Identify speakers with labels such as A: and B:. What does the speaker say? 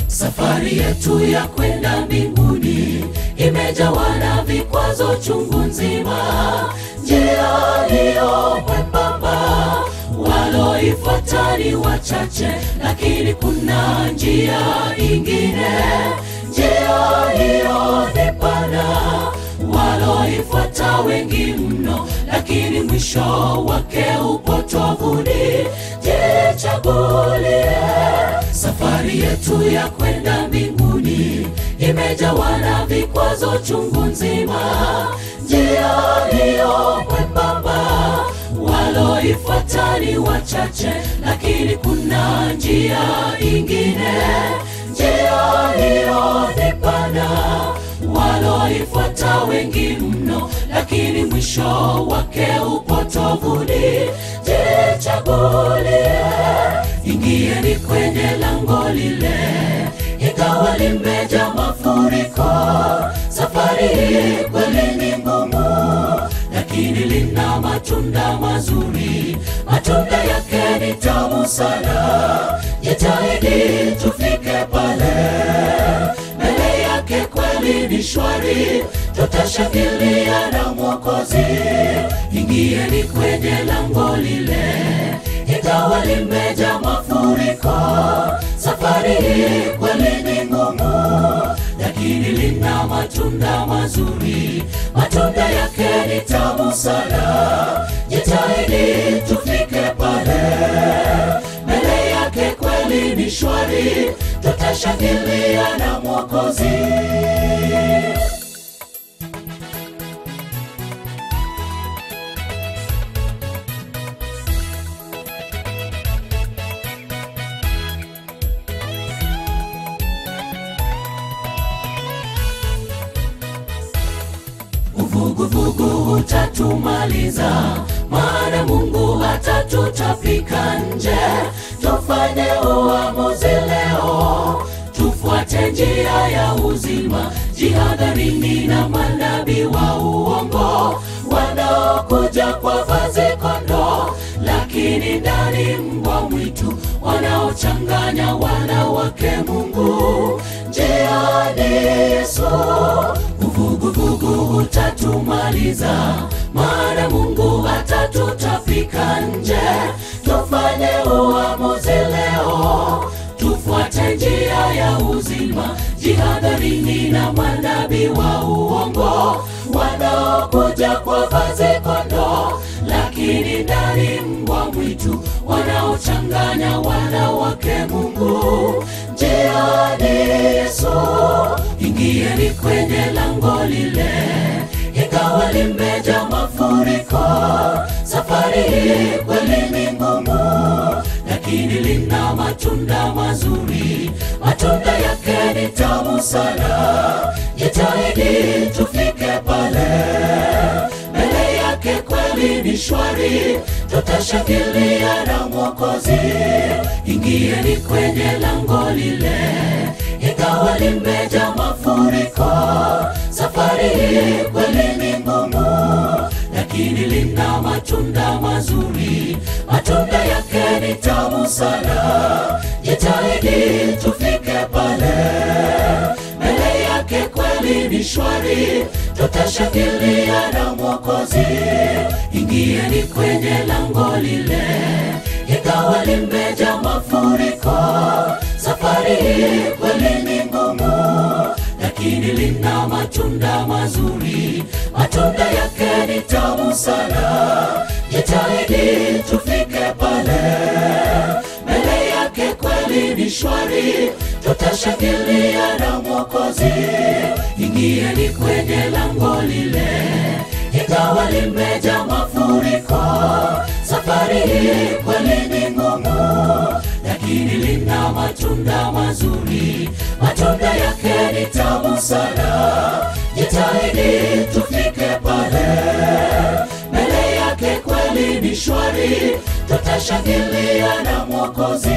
A: Safari yetu ya kwenda mbinguni imejawa na vikwazo chungu nzima. Njia iliyo mwembamba, waloifuata ni wachache, lakini kuna njia ingine. Njia hiyo ni pana, waloifuata wengi mno, lakini mwisho wake upotovuni. Jichagulie. Safari yetu ya kwenda mbinguni imejawa na vikwazo chungu nzima. Njia hiyo mwembamba, waloifuata ni wachache, lakini kuna njia ingine. Njia hiyo ni pana, waloifuata wengi mno, lakini mwisho wake upotovuni. Jichagulie. Ingieni kwenye lango lile, ingawa limeja mafuriko. Safari hii kweli ni ngumu, lakini lina matunda mazuri. Matunda yake ni tamu sana. Jitahidi tufike pale, mbele yake kweli ni shwari, tutashangilia na Mwokozi. Ingieni kwenye lango lile, ingawa limeja mafuriko. Safari hii kweli ni ngumu, lakini lina matunda mazuri. Matunda yake ni tamu sana. Jitahidi tufike pale, mbele yake kweli ni shwari, tutashangilia na Mwokozi. Vuguvugu utatumaliza, maana Mungu atatutapika nje. Tufanye uamuzi leo, tufuate njia ya uzima. Jihadharini na manabii wa uongo, wanaokuja kwa vazi kondoo, lakini ndani mbwa mwitu, wanaochanganya wanawake Mungu. Njia ni Yesu. Vuguvugu utatumaliza, maana Mungu atatutapika nje. Tufanye uamuzi leo, tufuate njia ya uzima. Jihadharini na manabii wa uongo, wanaokuja kwa vazi kondoo, lakini ndani mbwa mwitu, wanaochanganya wanawake Mungu. Njia ni Yesu. Ingieni kwenye lango lile, ingawa limeja mafuriko. Safari hii kweli ni ngumu, lakini lina matunda mazuri. Matunda yake ni tamu sana. Jitahidi tufike pale, mbele yake kweli ni shwari, tutashangilia na Mwokozi. Ingieni kwenye lango lile, ingawa limeja mafuriko. Safari hii kweli ni ngumu, lakini lina matunda mazuri. Matunda yake ni tamu sana. Jitahidi tufike pale, mbele yake kweli ni shwari, tutashangilia na Mwokozi. Ingieni kwenye lango lile, ingawa limeja mafuriko. Safari hii kweli ni ngumu, lakini lina matunda mazuri. Matunda yake ni tamu sana. Jitahidi tufike pale, mbele yake kweli ni shwari, tutashangilia na Mwokozi. Ingieni kwenye lango lile, ingawa limeja mafuriko. Safari hii kweli ni ngumu, lakini lina matunda mazuri. Matunda yake ni tamu sana. Jitahidi tufike pale, mbele yake kweli ni shwari, tutashangilia na Mwokozi.